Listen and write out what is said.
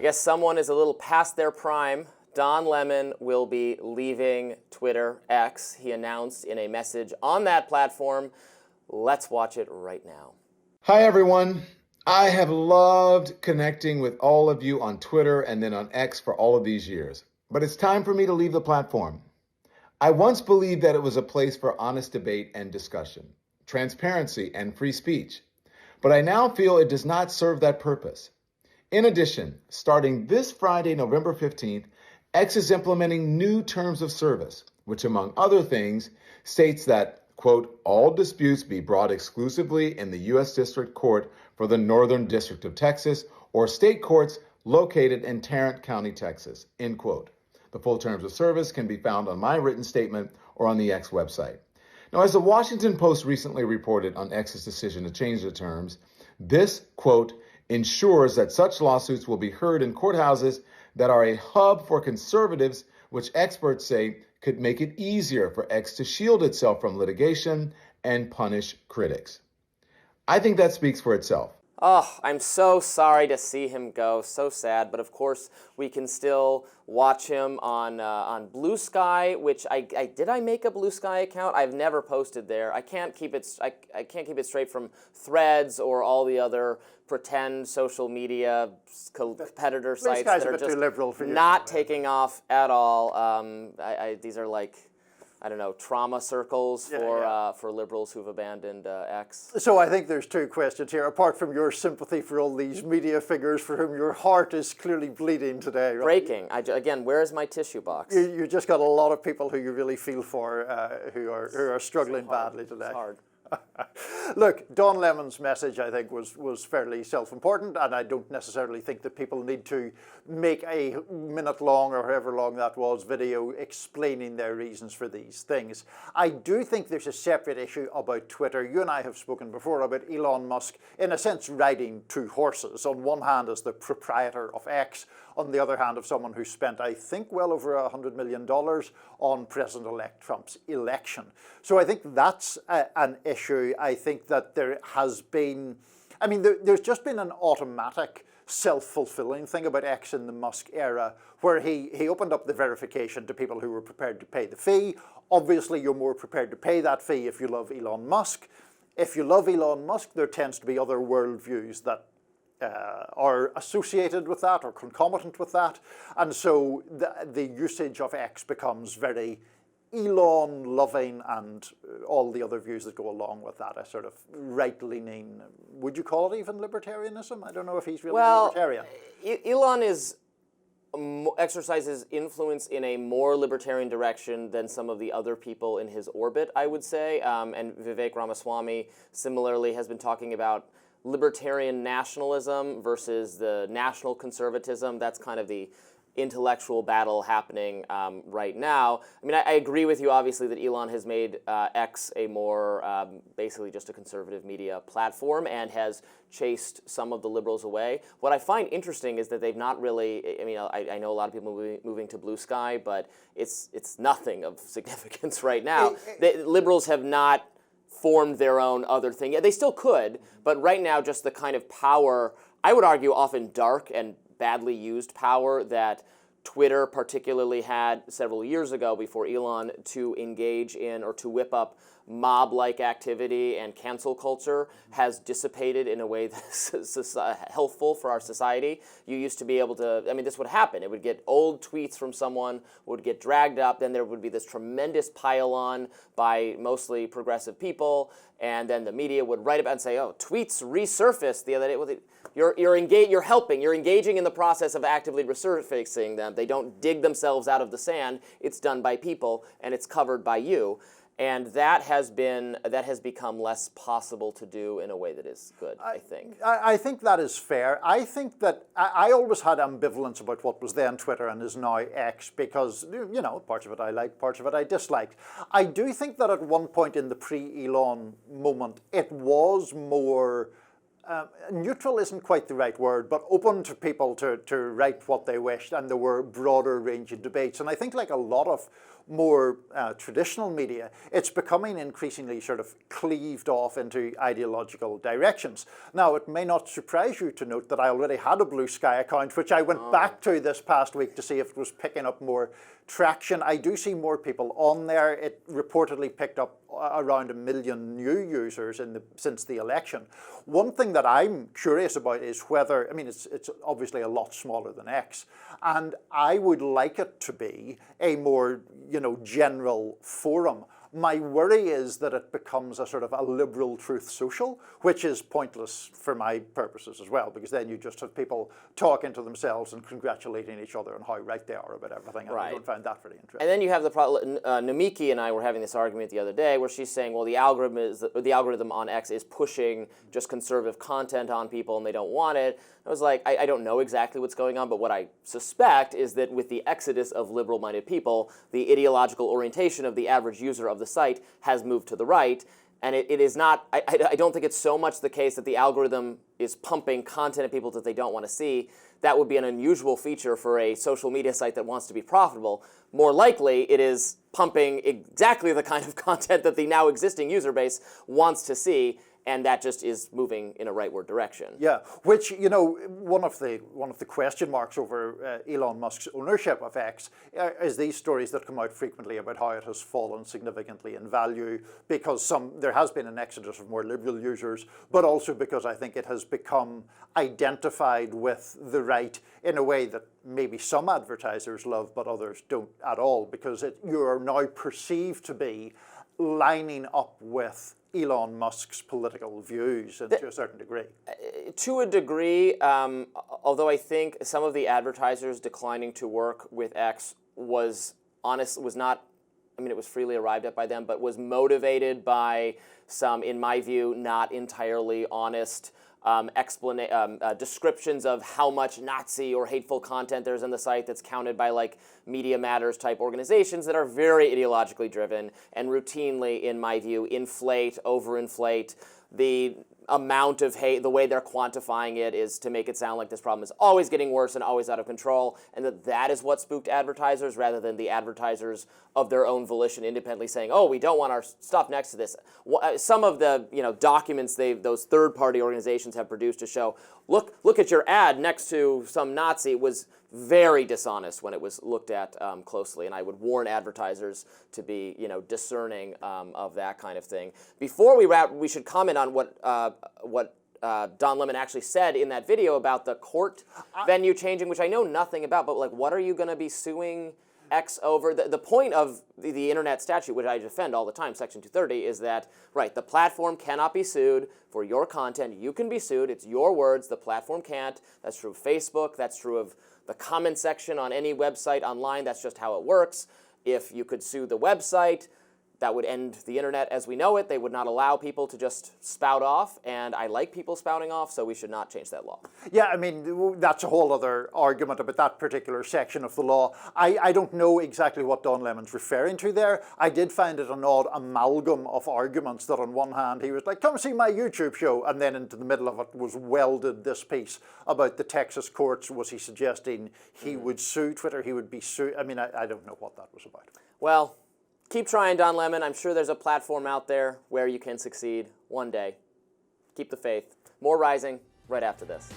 guess someone is a little past their prime. Don Lemon will be leaving Twitter X. He announced in a message on that platform. Let's watch it right now. Hi, everyone. I have loved connecting with all of you on Twitter and then on X for all of these years. But it's time for me to leave the platform. I once believed that it was a place for honest debate and discussion, transparency and free speech. But I now feel it does not serve that purpose. In addition, starting this Friday, November 15th, X is implementing new terms of service, which among other things states that, quote, all disputes be brought exclusively in the U.S. District Court for the Northern District of Texas or state courts located in Tarrant County, Texas, end quote. The full terms of service can be found on my written statement or on the X website. Now, as the Washington Post recently reported on X's decision to change the terms, this, quote, ensures that such lawsuits will be heard in courthouses that are a hub for conservatives, which experts say could make it easier for X to shield itself from litigation and punish critics. I think that speaks for itself. Oh, I'm so sorry to see him go. So sad. But of course, we can still watch him on Bluesky, which did I make a Bluesky account? I've never posted there. I can't keep it straight from Threads or all the other pretend social media competitor sites that are just not taking off at all. These are like, I don't know, trauma circles for liberals who've abandoned X. So I think there's two questions here, apart from your sympathy for all these media figures for whom your heart is clearly bleeding today. Right? Breaking. Again, where is my tissue box? You just got a lot of people who you really feel for who are struggling badly today. It's hard. Look, Don Lemon's message, I think, was fairly self-important, and I don't necessarily think that people need to make a minute-long or however long that was video explaining their reasons for these things. I do think there's a separate issue about Twitter. You and I have spoken before about Elon Musk, in a sense, riding two horses. On one hand as the proprietor of X, on the other hand of someone who spent, I think, well over $100 million on President-elect Trump's election. So I think that's an issue. I think that there has been, there's just been an automatic self-fulfilling thing about X in the Musk era, where he opened up the verification to people who were prepared to pay the fee. Obviously, you're more prepared to pay that fee if you love Elon Musk. If you love Elon Musk, there tends to be other worldviews that are associated with that or concomitant with that. And so the usage of X becomes very Elon-loving, and all the other views that go along with that, a sort of right-leaning, would you call it even libertarianism? I don't know if he's really libertarian. Elon exercises influence in a more libertarian direction than some of the other people in his orbit, I would say. And Vivek Ramaswamy similarly has been talking about libertarian nationalism versus the national conservatism. That's kind of the intellectual battle happening right now. I agree with you, obviously, that Elon has made X a more, basically just a conservative media platform and has chased some of the liberals away. What I find interesting is that they've not really, I know a lot of people moving to Bluesky, but it's nothing of significance right now. The liberals have not formed their own other thing. Yeah, they still could, but right now just the kind of power, I would argue often dark and badly used power that Twitter particularly had several years ago before Elon to engage in or to whip up mob-like activity and cancel culture has dissipated in a way that's helpful for our society. You used to be able to, this would happen. It would get old tweets from someone, would get dragged up, then there would be this tremendous pile-on by mostly progressive people, and then the media would write about it and say, oh, tweets resurfaced the other day. Well, you're helping. You're engaging in the process of actively resurfacing them. They don't dig themselves out of the sand. It's done by people, and it's covered by you. And that has become less possible to do in a way that is good, I think. I think that is fair. I think that I always had ambivalence about what was then Twitter and is now X, because, parts of it I liked, parts of it I disliked. I do think that at one point in the pre-Elon moment, it was more, neutral isn't quite the right word, but open to people to write what they wished, and there were broader range of debates. And I think like a lot of more traditional media, it's becoming increasingly sort of cleaved off into ideological directions. Now, it may not surprise you to note that I already had a Bluesky account, which I went back to this past week to see if it was picking up more traction. I do see more people on there. It reportedly picked up around 1 million new users since the election. One thing that I'm curious about is whether, I mean, it's obviously a lot smaller than X, and I would like it to be a more, general forum. My worry is that it becomes a sort of a liberal truth social, which is pointless for my purposes as well, because then you just have people talking to themselves and congratulating each other on how right they are about everything, and I don't find that very interesting. And then you have the problem, Namiki and I were having this argument the other day where she's saying, well, the algorithm on X is pushing just conservative content on people and they don't want it. I was like, I don't know exactly what's going on, but what I suspect is that with the exodus of liberal-minded people, the ideological orientation of the average user of the site has moved to the right, and it is not, I don't think it's so much the case that the algorithm is pumping content at people that they don't want to see. That would be an unusual feature for a social media site that wants to be profitable. More likely, it is pumping exactly the kind of content that the now existing user base wants to see, and that just is moving in a rightward direction. Yeah, which, one of the question marks over Elon Musk's ownership of X is these stories that come out frequently about how it has fallen significantly in value because there has been an exodus of more liberal users, but also because I think it has become identified with the right in a way that maybe some advertisers love, but others don't at all, because you are now perceived to be lining up with Elon Musk's political views to a certain degree. To a degree, although I think some of the advertisers declining to work with X was not, I mean, it was freely arrived at by them, but was motivated by some, in my view, not entirely honest descriptions of how much Nazi or hateful content there's on the site that's counted by like Media Matters type organizations that are very ideologically driven and routinely, in my view, overinflate the amount of hate. The way they're quantifying it is to make it sound like this problem is always getting worse and always out of control, and that is what spooked advertisers rather than the advertisers of their own volition independently saying, oh, we don't want our stuff next to this. Some of the documents those third-party organizations have produced to show, look at your ad next to some Nazi was very dishonest when it was looked at closely, and I would warn advertisers to be discerning of that kind of thing. Before we wrap, we should comment on what Don Lemon actually said in that video about the court venue changing, which I know nothing about, but like, what are you going to be suing X over? The point of the internet statute, which I defend all the time, Section 230, is that, right, the platform cannot be sued for your content. You can be sued. It's your words. The platform can't. That's true of Facebook. That's true of the comment section on any website online. That's just how it works. If you could sue the website, that would end the internet as we know it. They would not allow people to just spout off, and I like people spouting off, so we should not change that law. Yeah, I mean, that's a whole other argument about that particular section of the law. I don't know exactly what Don Lemon's referring to there. I did find it an odd amalgam of arguments that on one hand he was like, come see my YouTube show, and then into the middle of it was welded this piece about the Texas courts. Was he suggesting he would sue Twitter? He would be sued? I mean, I don't know what that was about. Well, keep trying, Don Lemon. I'm sure there's a platform out there where you can succeed one day. Keep the faith. More Rising right after this.